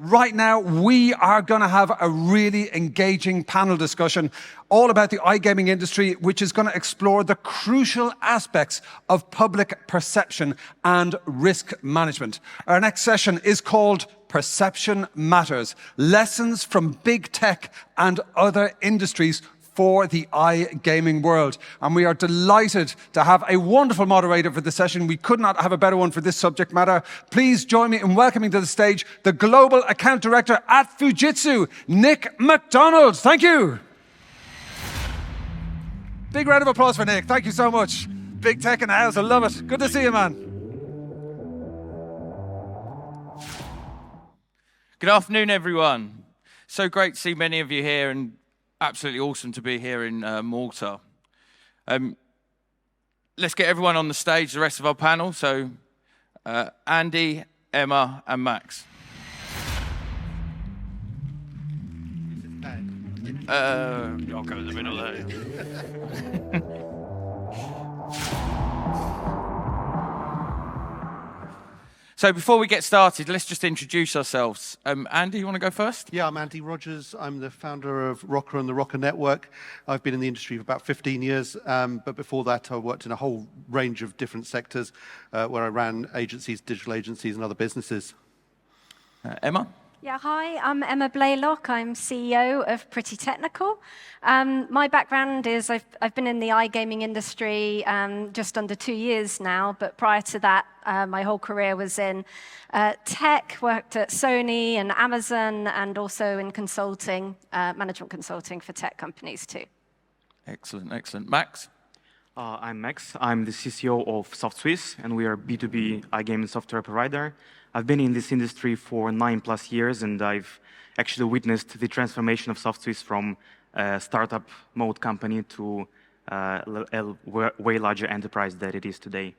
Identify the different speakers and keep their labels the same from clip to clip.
Speaker 1: right now we are going to have a really engaging panel discussion all about the iGaming industry, which is going to explore the crucial aspects of public perception and risk management. Our next session is called Perception Matters, Lessons from Big Tech and Other Industries for the iGaming world. And we are delighted to have a wonderful moderator for the session. We could not have a better one for this subject matter. Please join me in welcoming to the stage the Global Account Director at Fujitsu, Nick McDonald. Thank you. Big round of applause for Nick. Thank you so much. Big tech in the house. I love it. Good to see you, man.
Speaker 2: Good afternoon, everyone. So great to see many of you here, and absolutely awesome to be here in Malta. Let's get everyone on the stage, the rest of our panel. So Andy, Emma, and Max. I'll go in the middle there. So before we get started, let's just introduce ourselves. Andy, you want to go first?
Speaker 3: Yeah, I'm Andy Rogers. I'm the founder of Rokker and the Rokker Network. I've been in the industry for about 15 years, but before that I worked in a whole range of different sectors where I ran agencies, digital agencies and other businesses.
Speaker 2: Emma?
Speaker 4: Yeah, hi, I'm Emma Blaylock. I'm CEO of Pretty Technical. My background is I've been in the iGaming industry just under 2 years now, but prior to that, my whole career was in tech, worked at Sony and Amazon, and also in consulting, management consulting for tech companies too.
Speaker 2: Excellent, excellent. Max?
Speaker 5: I'm Max. I'm the CCO of SOFTSWISS, and we are a B2B iGaming software provider. I've been in this industry for 9+ years, and I've actually witnessed the transformation of SOFTSWISS from a startup mode company to a way larger enterprise that it is today.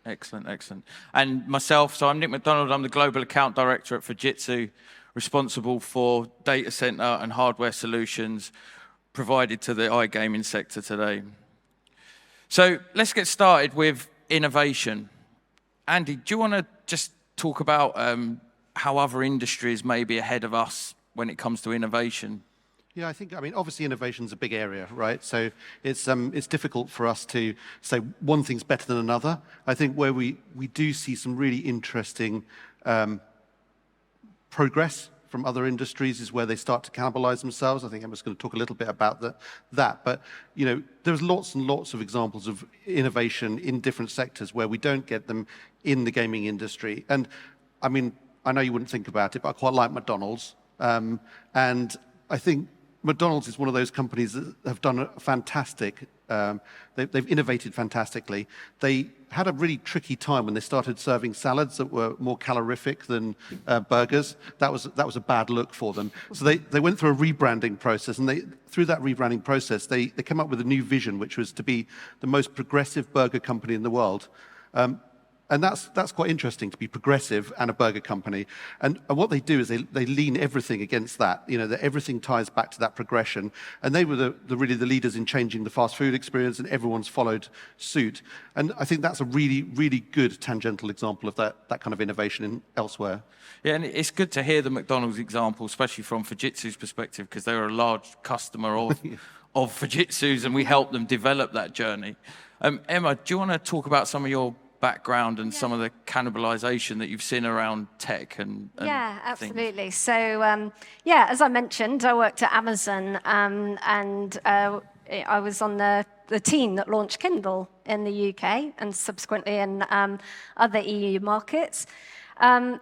Speaker 2: Excellent, excellent. And myself, so I'm Nick McDonald. I'm the Global Account Director at Fujitsu, responsible for data center and hardware solutions provided to the iGaming sector today. So let's get started with innovation. Andy, do you want to just talk about how other industries may be ahead of us when it comes to innovation?
Speaker 3: Yeah, I mean, obviously innovation's a big area, right? So it's difficult for us to say one thing's better than another. I think where we do see some really interesting progress from other industries is where they start to cannibalize themselves. I think Emma's going to talk a little bit about that. But, you know, there's lots and lots of examples of innovation in different sectors where we don't get them in the gaming industry. And, I mean, I know you wouldn't think about it, but I quite like McDonald's. And I think McDonald's is one of those companies that have done a fantastic, they've innovated fantastically. They had a really tricky time when they started serving salads that were more calorific than burgers. That was a bad look for them. So they went through a rebranding process, and through that rebranding process, they came up with a new vision, which was to be the most progressive burger company in the world. And that's quite interesting, to be progressive and a burger company. And what they do is they lean everything against that. You know, that everything ties back to that progression. And they were really the leaders in changing the fast food experience, and everyone's followed suit. And I think that's a really, really good tangential example of that kind of innovation elsewhere.
Speaker 2: Yeah, and it's good to hear the McDonald's example, especially from Fujitsu's perspective, because they were a large customer of Fujitsu's, and we helped them develop that journey. Emma, do you want to talk about some of your background and some of the cannibalization that you've seen around tech and
Speaker 4: yeah, absolutely.
Speaker 2: Things.
Speaker 4: So, yeah, as I mentioned, I worked at Amazon, and I was on the team that launched Kindle in the UK and subsequently in other EU markets. And,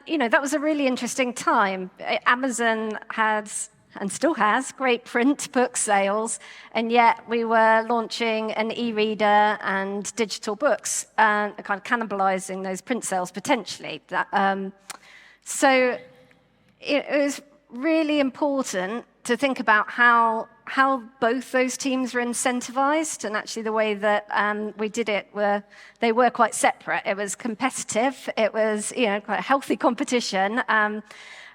Speaker 4: you know, that was a really interesting time. Amazon has and still has great print book sales, and yet we were launching an e-reader and digital books, kind of cannibalizing those print sales potentially. So it was really important to think about how both those teams were incentivized, and actually the way that we did it they were quite separate. It was competitive. It was, you know, quite a healthy competition.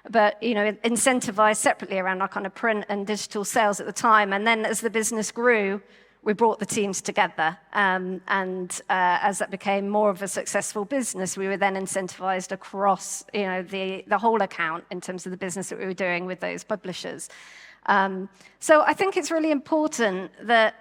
Speaker 4: But, you know, incentivized separately around our kind of print and digital sales at the time. And then as the business grew, we brought the teams together. As that became more of a successful business, we were then incentivized across the whole account in terms of the business that we were doing with those publishers. So I think it's really important that,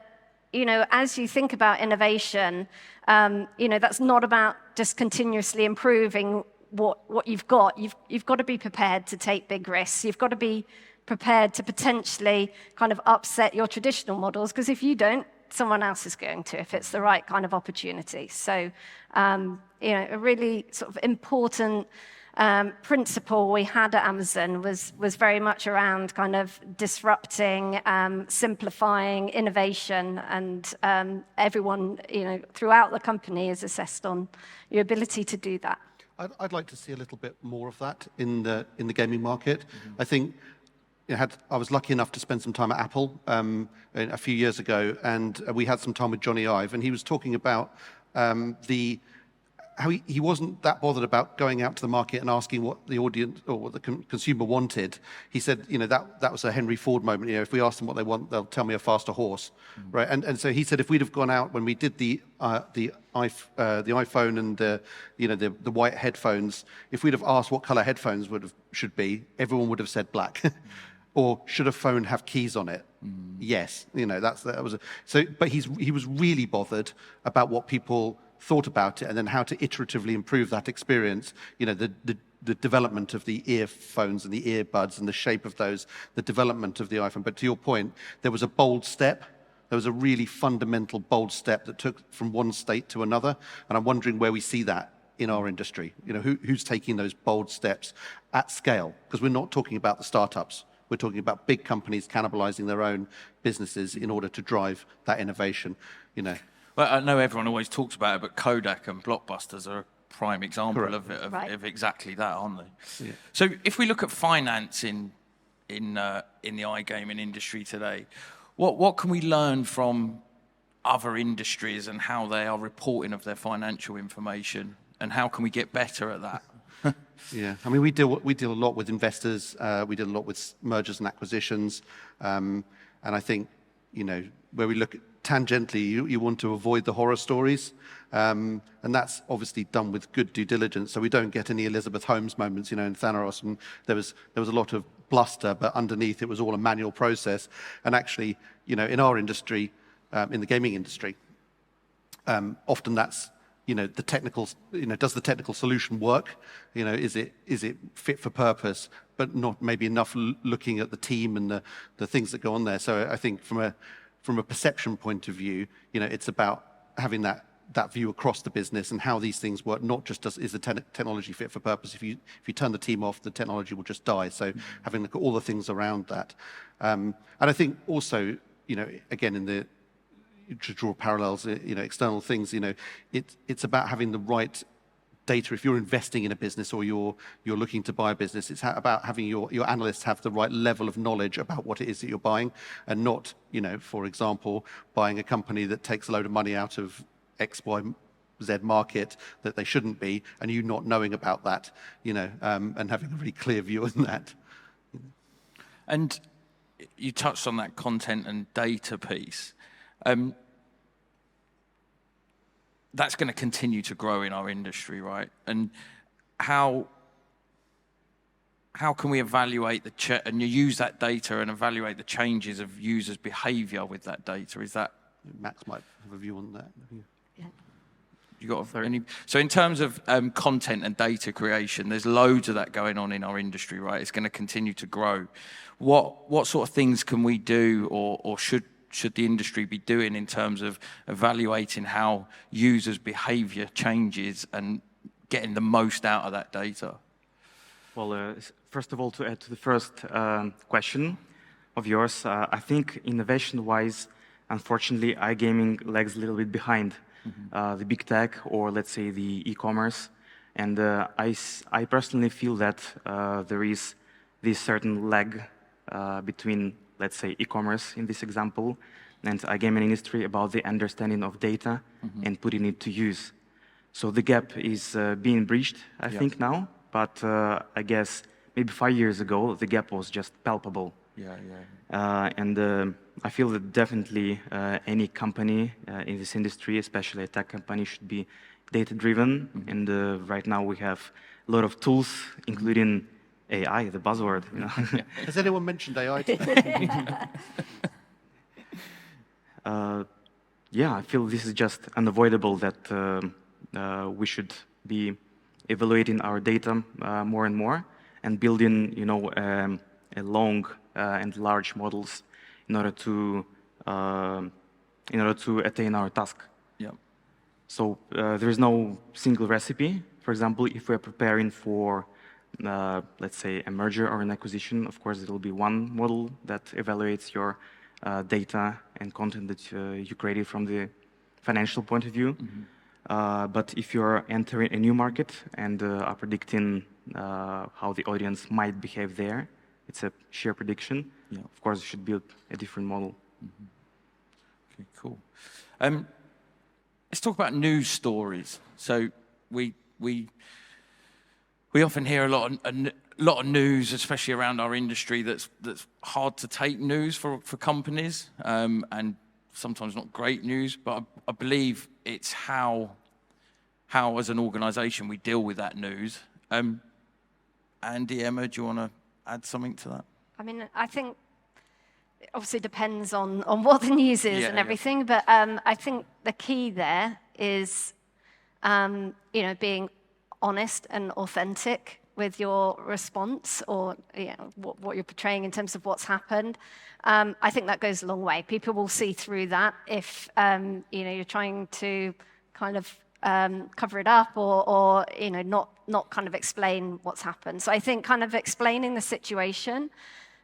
Speaker 4: as you think about innovation, that's not about just continuously improving what you've got. You've got to be prepared to take big risks. You've got to be prepared to potentially kind of upset your traditional models, because if you don't, someone else is going to, if it's the right kind of opportunity. So, a really sort of important principle we had at Amazon was very much around kind of disrupting, simplifying, innovation, and everyone, throughout the company is assessed on your ability to do that.
Speaker 3: I'd like to see a little bit more of that in the gaming market. I think I was lucky enough to spend some time at Apple a few years ago, and we had some time with Johnny Ive, and he was talking about how he wasn't that bothered about going out to the market and asking what the audience or what the consumer wanted. He said, that was a Henry Ford moment. If we ask them what they want, they'll tell me a faster horse, right? And so he said, if we'd have gone out when we did the iPhone and the white headphones, if we'd have asked what color headphones should be, everyone would have said black. Or should a phone have keys on it? Yes, but he was really bothered about what people thought about it, and then how to iteratively improve that experience. The development of the earphones and the earbuds and the shape of those, the development of the iPhone. But to your point, there was a bold step. There was a really fundamental bold step that took from one state to another. And I'm wondering where we see that in our industry. Who's taking those bold steps at scale? Because we're not talking about the startups. We're talking about big companies cannibalizing their own businesses in order to drive that innovation.
Speaker 2: Well, I know everyone always talks about it, but Kodak and Blockbusters are a prime example of exactly that, aren't they? Yeah. So if we look at finance in the iGaming industry today, what can we learn from other industries and how they are reporting of their financial information, and how can we get better at that?
Speaker 3: Yeah, I mean, we deal a lot with investors. We deal a lot with mergers and acquisitions, and I think where we look at tangentially, you want to avoid the horror stories, and that's obviously done with good due diligence, so we don't get any Elizabeth Holmes moments, in Thanaros, and there was a lot of bluster, but underneath it was all a manual process. And actually, in our industry, in the gaming industry, often that's the technical, does the technical solution work? Is it fit for purpose, but not maybe enough looking at the team and the things that go on there. So I think from a perception point of view, it's about having that view across the business and how these things work, not just is the technology fit for purpose. If you turn the team off, the technology will just die. So having a look at all the things around that. And I think also, again, to draw parallels, external things, it's about having the right data. If you're investing in a business or you're looking to buy a business, it's about having your analysts have the right level of knowledge about what it is that you're buying, and not, for example, buying a company that takes a load of money out of X, Y, Z market that they shouldn't be, and you not knowing about that, and having a really clear view on that.
Speaker 2: And you touched on that content and data piece. That's going to continue to grow in our industry, right? And how can we evaluate and you use that data and evaluate the changes of users' behavior with that data? Is that...
Speaker 3: Max might have a view on that.
Speaker 4: Yeah.
Speaker 2: You got any? So in terms of content and data creation, there's loads of that going on in our industry, right? It's going to continue to grow. What sort of things can we do, or should the industry be doing in terms of evaluating how users' behavior changes and getting the most out of that data?
Speaker 5: Well, first of all, to add to the first question of yours, I think innovation-wise, unfortunately, iGaming lags a little bit behind the big tech, or let's say the e-commerce. And I personally feel that there is this certain lag between, let's say, e-commerce in this example and iGaming industry about the understanding of data and putting it to use. So the gap is being breached, I think, now. But I guess maybe 5 years ago, the gap was just palpable. And I feel that definitely any company in this industry, especially a tech company, should be data-driven. And right now we have a lot of tools, including AI, the buzzword. You know?
Speaker 3: Has anyone mentioned AI today?
Speaker 5: Yeah, I feel this is just unavoidable that we should be evaluating our data more and more and building, you know, a long and large models in order to attain our task.
Speaker 2: Yeah.
Speaker 5: So there is no single recipe. For example, if we're preparing for, let's say, a merger or an acquisition, of course, there will be one model that evaluates your data and content that you created from the financial point of view. But if you're entering a new market and are predicting how the audience might behave there, it's a sheer prediction.
Speaker 2: Yeah.
Speaker 5: Of course, you should build a different model.
Speaker 2: Okay, cool. Let's talk about news stories. So we often hear a lot of news, especially around our industry, that's hard to take news for companies, and sometimes not great news. But I believe it's how as an organisation we deal with that news. Andy, Emma, do you want to add something to that?
Speaker 4: I mean, I think it obviously depends on what the news is and everything, but I think the key there is, you know, being honest and authentic with your response, or you know, what you're portraying in terms of what's happened. I think that goes a long way. People will see through that if you know, you're trying to kind of cover it up or you know, not kind of explain what's happened. So I think kind of explaining the situation,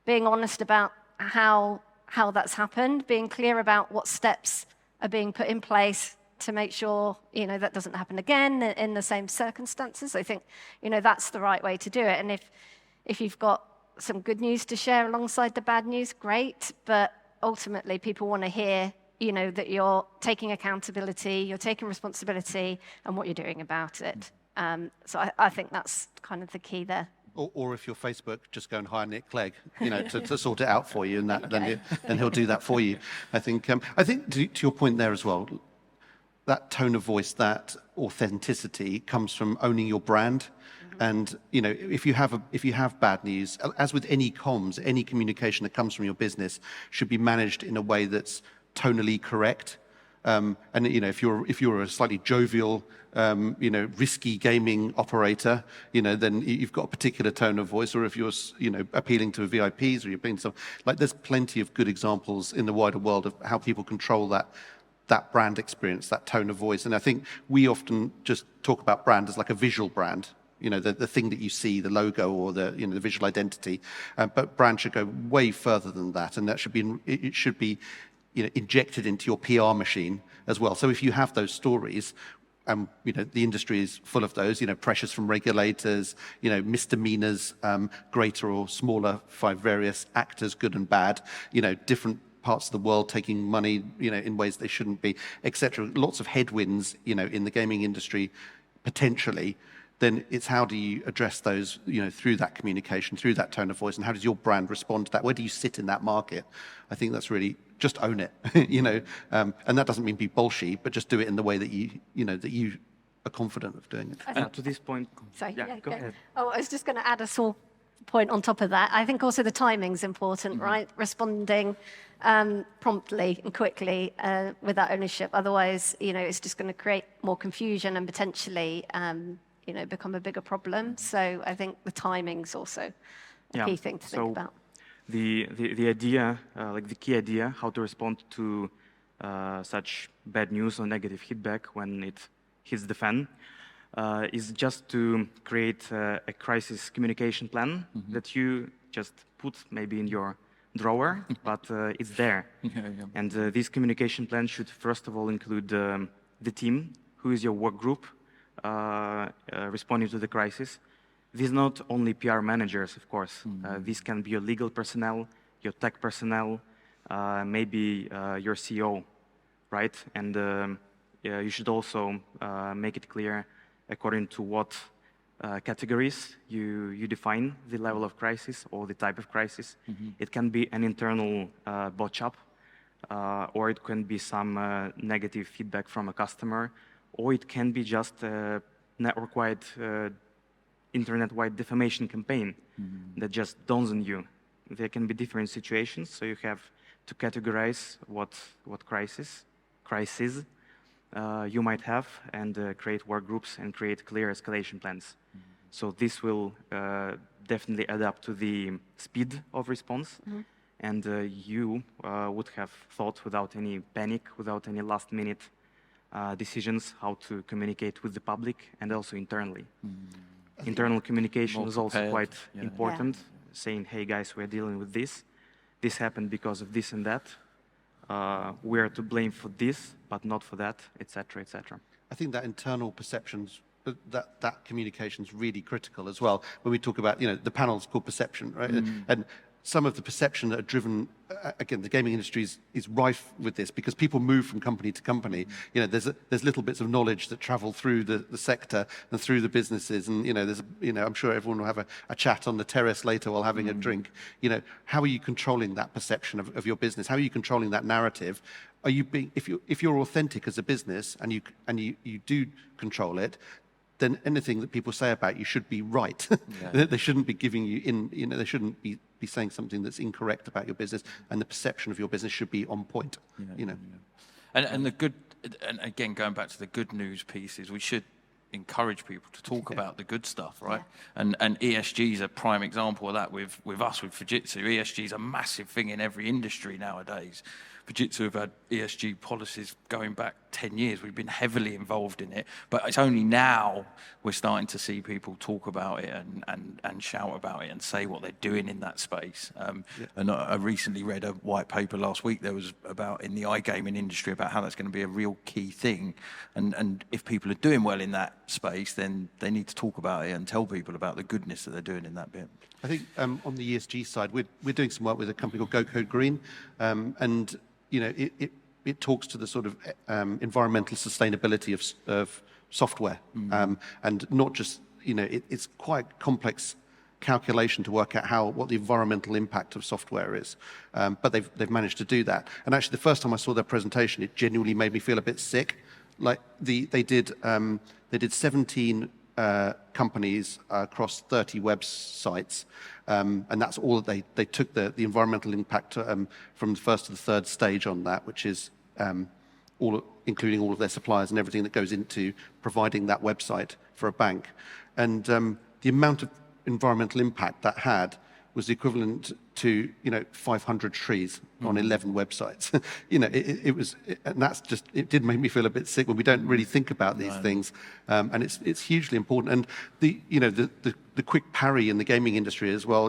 Speaker 4: being honest about how that's happened, being clear about what steps are being put in place to make sure, you know, that doesn't happen again in the same circumstances. I think, you know, that's the right way to do it. And if you've got some good news to share alongside the bad news, great. But ultimately, people want to hear, you know, that you're taking accountability, you're taking responsibility, and what you're doing about it. So I think that's kind of the key there.
Speaker 3: Or if you're Facebook, just go and hire Nick Clegg, you know, to sort it out for you, and that, then he'll do that for you. I think to your point there as well, that tone of voice, that authenticity comes from owning your brand. And you know, if you have bad news, as with any comms, any communication that comes from your business should be managed in a way that's tonally correct. And you know, if you're a slightly jovial, you know, risky gaming operator, you know, then you've got a particular tone of voice. Or if you're, you know, appealing to VIPs, or you're appealing to some, like, there's plenty of good examples in the wider world of how people control that brand experience, that tone of voice. And I think we often just talk about brand as like a visual brand, you know, the thing that you see, the logo or the, you know, the visual identity. But brand should go way further than that, and that should be, it should be, you know, injected into your PR machine as well. So if you have those stories, you know, the industry is full of those, you know, pressures from regulators, you know, misdemeanors, greater or smaller, by various actors, good and bad, you know, different parts of the world taking money, you know, in ways they shouldn't be, etc. Lots of headwinds, you know, in the gaming industry, potentially. Then it's how do you address those, you know, through that communication, through that tone of voice, and how does your brand respond to that? Where do you sit in that market? I think that's really, just own it, you know, and that doesn't mean be bolshy, but just do it in the way that you know, that you are confident of doing it.
Speaker 5: And to this point,
Speaker 4: Sorry,
Speaker 5: yeah, go ahead.
Speaker 4: Oh, I was just going to add a small point on top of that. I think also the timing's important, right? Responding promptly and quickly with that ownership. Otherwise, you know, it's just going to create more confusion and potentially, you know, become a bigger problem. So I think the timing's also a key thing to think about.
Speaker 5: The idea, like the key idea, how to respond to such bad news or negative feedback when it hits the fan, is just to create a crisis communication plan that you just put maybe in your drawer, but it's there. And this communication plan should first of all include the team, who is your work group responding to the crisis. These not only PR managers, of course. These can be your legal personnel, your tech personnel, maybe your CEO, right? And you should also make it clear according to what categories. You define the level of crisis or the type of crisis. It can be an internal bot shop, or it can be some negative feedback from a customer, or it can be just a network-wide, internet-wide defamation campaign that just dawns on you. There can be different situations, so you have to categorize what crisis you might have, and create work groups and create clear escalation plans. So this will definitely add up to the speed of response, and you would have thought without any panic, without any last-minute decisions, how to communicate with the public and also internally. Internal communication is also quite important, saying, hey guys, we're dealing with this. This happened because of this and that. We are to blame for this, but not for that, etc., etc.
Speaker 3: I think that internal perceptions, that communication is really critical as well. When we talk about, the panel's called perception, right? And some of the perception that are driven, again, the gaming industry is rife with this because people move from company to company. There's little bits of knowledge that travel through the sector and through the businesses, and I'm sure everyone will have a chat on the terrace later while having a drink. How are you controlling that perception of your business? How are you controlling that narrative? Are you being, if you're authentic as a business and you do control it, then anything that people say about you should be right. They shouldn't be giving you they shouldn't be saying something that's incorrect about your business, and the perception of your business should be on point.
Speaker 2: And the good, and again, going back to the good news pieces, we should encourage people to talk about the good stuff, right? And ESG is a prime example of that with us, with Fujitsu. ESG is a massive thing in every industry nowadays. Fujitsu have had ESG policies going back 10 years. We've been heavily involved in it, but it's only now we're starting to see people talk about it and shout about it and say what they're doing in that space. And I recently read a white paper last week that was about in the iGaming industry about how that's going to be a real key thing. And if people are doing well in that space, then they need to talk about it and tell people about the goodness that they're doing in that bit.
Speaker 3: I think on the ESG side, we're doing some work with a company called Go Code Green, and it talks to the sort of environmental sustainability of software, and not just it's quite complex calculation to work out what the environmental impact of software is, but they've managed to do that. And actually, the first time I saw their presentation, it genuinely made me feel a bit sick. Like they did 17 companies across 30 websites, and that's all that they took the environmental impact from the first to the third stage on that, which is including all of their suppliers and everything that goes into providing that website for a bank. And the amount of environmental impact that had was the equivalent to 500 trees on 11 websites. It did make me feel a bit sick when we don't really think about these things, and it's hugely important. And the quick parry in the gaming industry as well.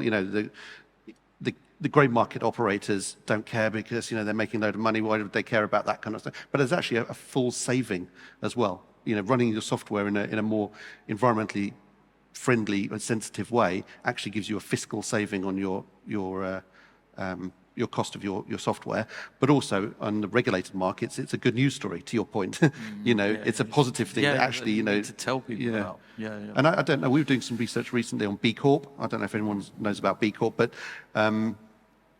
Speaker 3: The grey market operators don't care because they're making a load of money. Why would they care about that kind of stuff? But there's actually a full saving as well. Running your software in a more environmentally friendly and sensitive way actually gives you a fiscal saving on your cost of your software, but also on the regulated markets, it's a good news story. To your point, it's a positive thing. That actually,
Speaker 2: you need to tell people about.
Speaker 3: And I don't know. We were doing some research recently on B Corp. I don't know if anyone knows about B Corp, but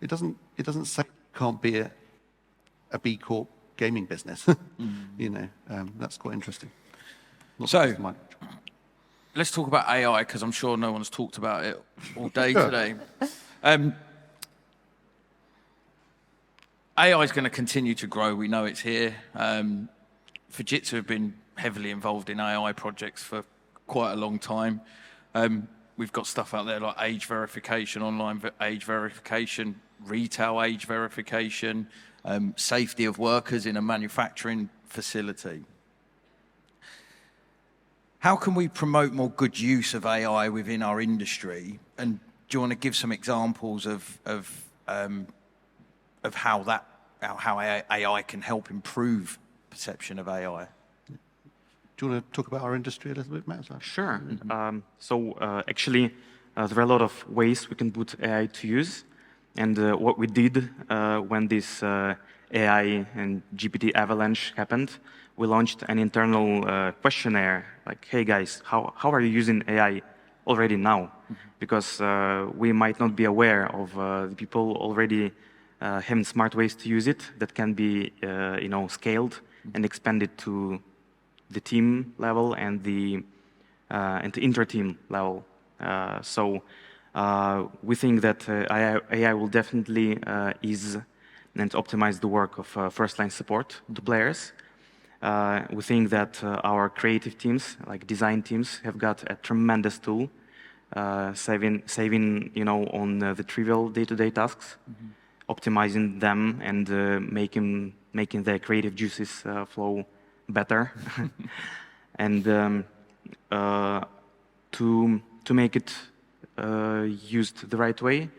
Speaker 3: it doesn't say it can't be a B Corp gaming business. That's quite interesting.
Speaker 2: Let's talk about AI, because I'm sure no one's talked about it all day today. AI is going to continue to grow. We know it's here. Fujitsu have been heavily involved in AI projects for quite a long time. We've got stuff out there like age verification, online age verification, retail age verification, safety of workers in a manufacturing facility. How can we promote more good use of AI within our industry? And do you want to give some examples of how AI can help improve perception of AI?
Speaker 3: Do you want to talk about our industry a little bit, Matt?
Speaker 5: Sure. Actually, there are a lot of ways we can put AI to use. And what we did when this AI and GPT avalanche happened, we launched an internal questionnaire, like, hey guys, how are you using AI already now? Because we might not be aware of the people already having smart ways to use it that can be scaled and expanded to the team level and the inter-team level. So we think that AI will definitely ease and optimize the work of first-line support to players. We think that our creative teams, like design teams, have got a tremendous tool, saving on the trivial day-to-day tasks, optimizing them and making their creative juices flow better. And to make it used the right way,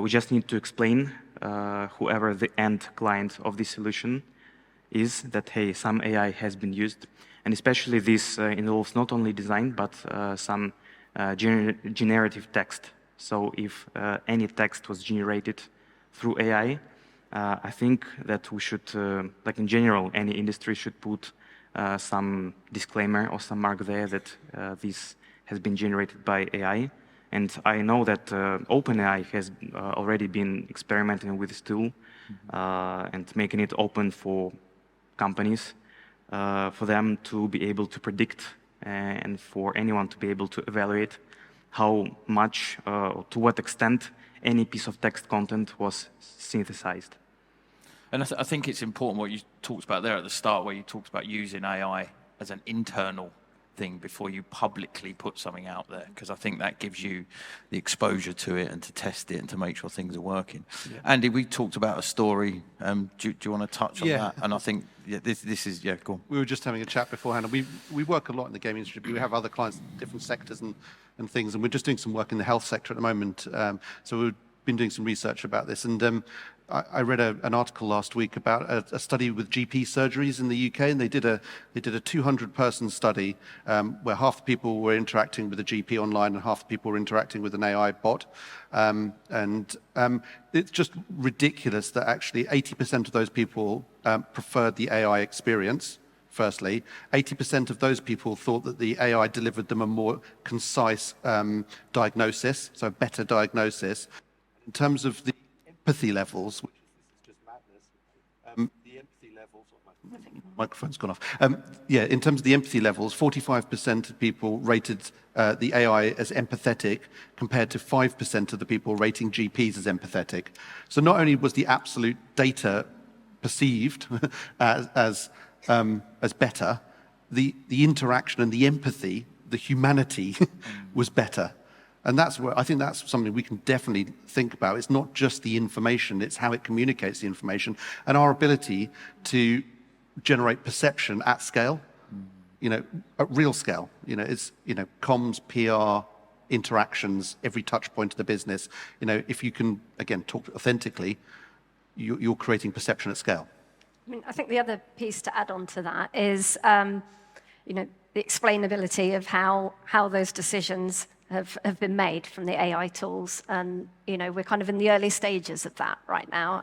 Speaker 5: we just need to explain whoever the end client of this solution is that, hey, some AI has been used. And especially this involves not only design, but some generative text. So if any text was generated through AI, I think that we should, like in general, any industry should put some disclaimer or some mark there that this has been generated by AI. And I know that OpenAI has already been experimenting with this tool and making it open for companies, for them to be able to predict and for anyone to be able to evaluate how much, or to what extent, any piece of text content was synthesized.
Speaker 2: And I think it's important what you talked about there at the start, where you talked about using AI as an internal thing before you publicly put something out there, because I think that gives you the exposure to it and to test it and to make sure things are working. Yeah. Andy, we talked about a story. Do you want to touch on that? And I think this is, go on.
Speaker 3: We were just having a chat beforehand, and we work a lot in the gaming industry, but we have other clients in different sectors and things, and we're just doing some work in the health sector at the moment. So we've been doing some research about this, and I read an article last week about a study with GP surgeries in the UK, and they did a 200-person study where half the people were interacting with a GP online and half the people were interacting with an AI bot. It's just ridiculous that actually 80% of those people preferred the AI experience. Firstly, 80% of those people thought that the AI delivered them a more concise diagnosis, so a better diagnosis. In terms of the empathy levels, which is just madness, the empathy levels, microphone's gone off. In terms of the empathy levels, 45% of people rated the AI as empathetic compared to 5% of the people rating GPs as empathetic. So not only was the absolute data perceived as better, the interaction and the empathy, the humanity was better. And that's where I think that's something we can definitely think about. It's not just the information, it's how it communicates the information and our ability to generate perception at scale, at real scale. It's, comms, PR, interactions, every touch point of the business. If you can, again, talk authentically, you're creating perception at scale.
Speaker 4: I mean, I think the other piece to add on to that is, the explainability of how those decisions have been made from the AI tools. And, we're kind of in the early stages of that right now.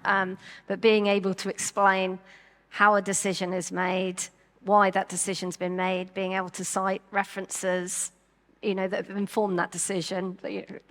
Speaker 4: But being able to explain how a decision is made, why that decision's been made, being able to cite references, that have informed that decision.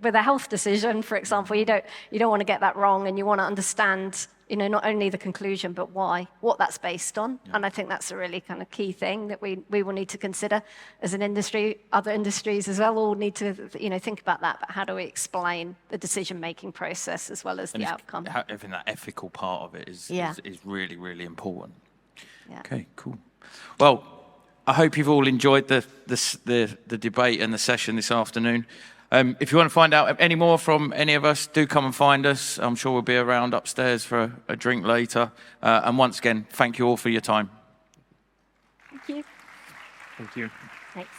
Speaker 4: With a health decision, for example, you don't want to get that wrong, and you want to understand, not only the conclusion, but why, what that's based on. Yeah. And I think that's a really kind of key thing that we will need to consider as an industry. Other industries as well all need to, think about that. But how do we explain the decision-making process as well as the outcome?
Speaker 2: I think that ethical part of it is really, really important. Yeah. Okay, cool. Well, I hope you've all enjoyed the debate and the session this afternoon. If you want to find out any more from any of us, do come and find us. I'm sure we'll be around upstairs for a drink later. And once again, thank you all for your time.
Speaker 4: Thank you.
Speaker 5: Thank you.
Speaker 4: Thanks.